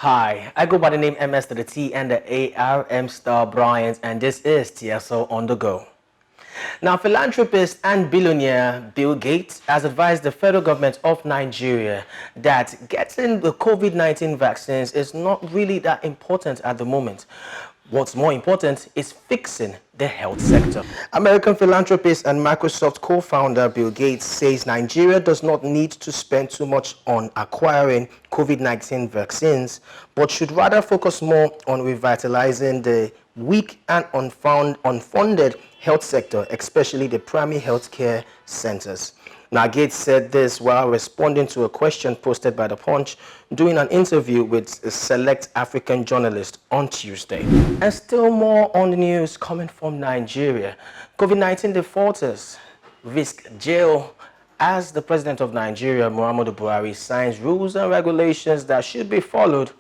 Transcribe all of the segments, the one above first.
Hi, I go by the name MS to the T and the ARM Star Bryant, and this is TSO on the go. Now, philanthropist and billionaire Bill Gates has advised the federal government of Nigeria that getting the COVID-19 vaccines is not really that important at the moment. What's more important is fixing the health sector. American philanthropist and Microsoft co-founder Bill Gates says Nigeria does not need to spend too much on acquiring COVID-19 vaccines, but should rather focus more on revitalizing the weak and unfunded health sector, especially the primary health care centers. Now, Gates said this while responding to a question posted by The Punch during an interview with a select African journalist on Tuesday. And still more on the news coming from Nigeria. COVID-19 defaulters risk jail as the president of Nigeria, Muhammadu Buhari, signs rules and regulations that should be followed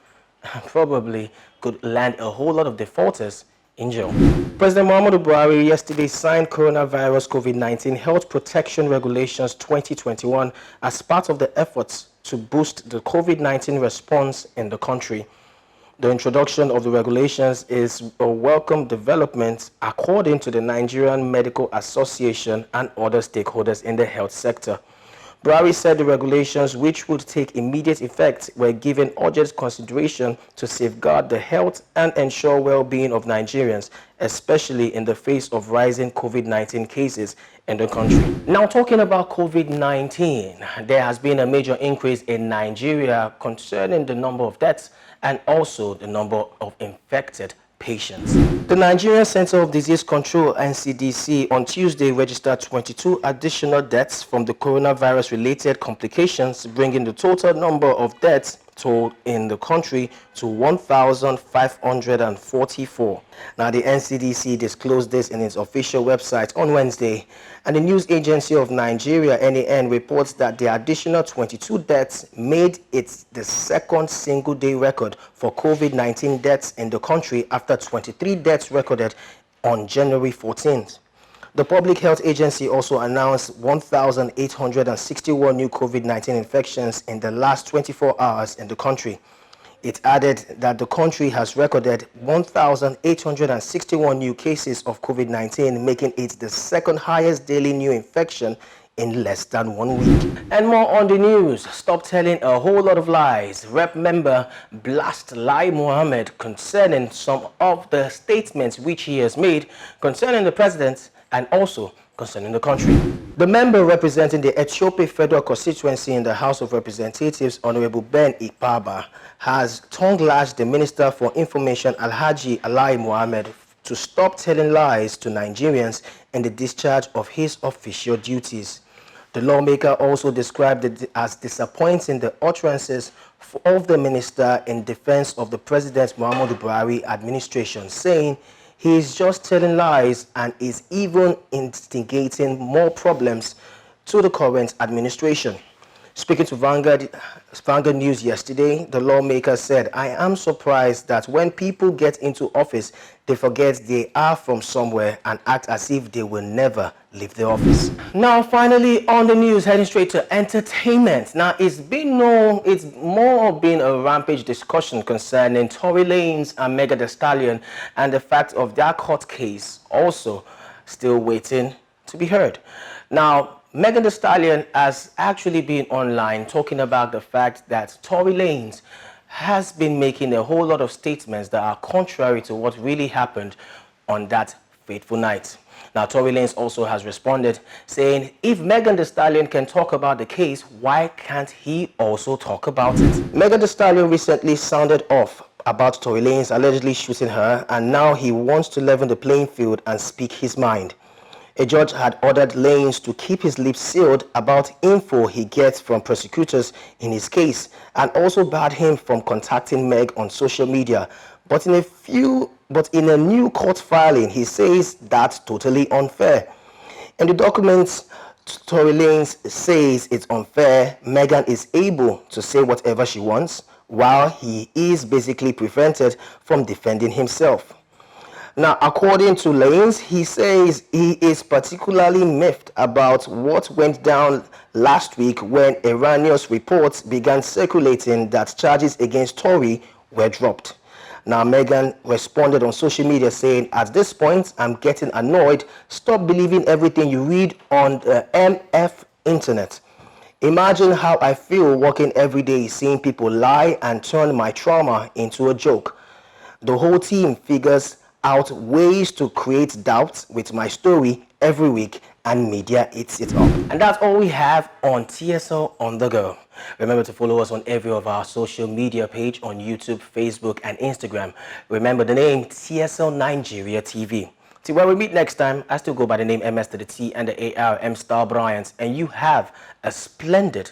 and probably could land a whole lot of defaulters in jail. President Muhammadu Buhari yesterday signed Coronavirus COVID-19 Health Protection Regulations 2021 as part of the efforts to boost the COVID-19 response in the country. The introduction of the regulations is a welcome development according to the Nigerian Medical Association and other stakeholders in the health sector. Buhari said the regulations, which would take immediate effect, were given urgent consideration to safeguard the health and ensure well-being of Nigerians, especially in the face of rising COVID-19 cases in the country. Now, talking about COVID-19, there has been a major increase in Nigeria concerning the number of deaths and also the number of infected patients. The Nigerian Center of Disease Control, NCDC, on Tuesday registered 22 additional deaths from the coronavirus-related complications, bringing the total number of deaths told in the country to 1,544. Now, the NCDC disclosed this in its official website on Wednesday, and the news agency of Nigeria, NAN, reports that the additional 22 deaths made it the second single-day record for COVID-19 deaths in the country after 23 deaths recorded on January 14th. The Public Health Agency also announced 1,861 new COVID-19 infections in the last 24 hours in the country. It added that the country has recorded 1,861 new cases of COVID-19, making it the second highest daily new infection in less than 1 week. And more on the news. Stop telling a whole lot of lies. Rep member blasts Lai Mohammed concerning some of the statements which he has made concerning the president and also concerning the country. The member representing the Ethiopia Federal Constituency in the House of Representatives, Honorable Ben Ikpaba, has tongue-lashed the Minister for Information, Alhaji Lai Mohammed, to stop telling lies to Nigerians in the discharge of his official duties. The lawmaker also described it as disappointing the utterances of the minister in defense of the President Muhammadu Buhari administration, saying he is just telling lies and is even instigating more problems to the current administration. Speaking to Vanguard News yesterday, the lawmaker said, "I am surprised that when people get into office, they forget they are from somewhere and act as if they will never leave the office." Now, finally, on the news, heading straight to entertainment. Now, it's more been a rampage discussion concerning Tory Lanez and Stallion and the fact of their court case also still waiting to be heard. Now, Thee Stallion has actually been online talking about the fact that Tory Lanez has been making a whole lot of statements that are contrary to what really happened on that fateful night. Now, Tory Lanez also has responded, saying if Thee Stallion can talk about the case, why can't he also talk about it? Thee Stallion recently sounded off about Tory Lanez allegedly shooting her, and now he wants to level the playing field and speak his mind. A judge had ordered Lanez to keep his lips sealed about info he gets from prosecutors in his case, and also barred him from contacting Meg on social media. But in a new court filing, he says that's totally unfair. In the documents, Tory Lanez says it's unfair. Megan is able to say whatever she wants, while he is basically prevented from defending himself. Now, according to Lanez, he says he is particularly miffed about what went down last week when erroneous reports began circulating that charges against Tory were dropped. Now, Megan responded on social media saying, "At this point, I'm getting annoyed. Stop believing everything you read on the MF internet. Imagine how I feel working every day seeing people lie and turn my trauma into a joke. The whole team figures out ways to create doubt with my story every week, and media eats it up." And that's all we have on TSL On The Go. Remember to follow us on every of our social media page on YouTube, Facebook, and Instagram. Remember the name TSL Nigeria TV. See, when we meet next time, I still go by the name MS to the T and the AR, M Star Bryant, and you have a splendid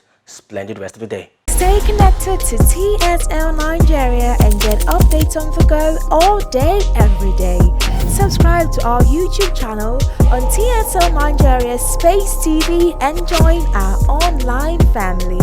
rest of the day. Stay connected to TSL Nigeria and get updates on the go all day, every day. Subscribe to our YouTube channel on TSL Nigeria Space TV and join our online family.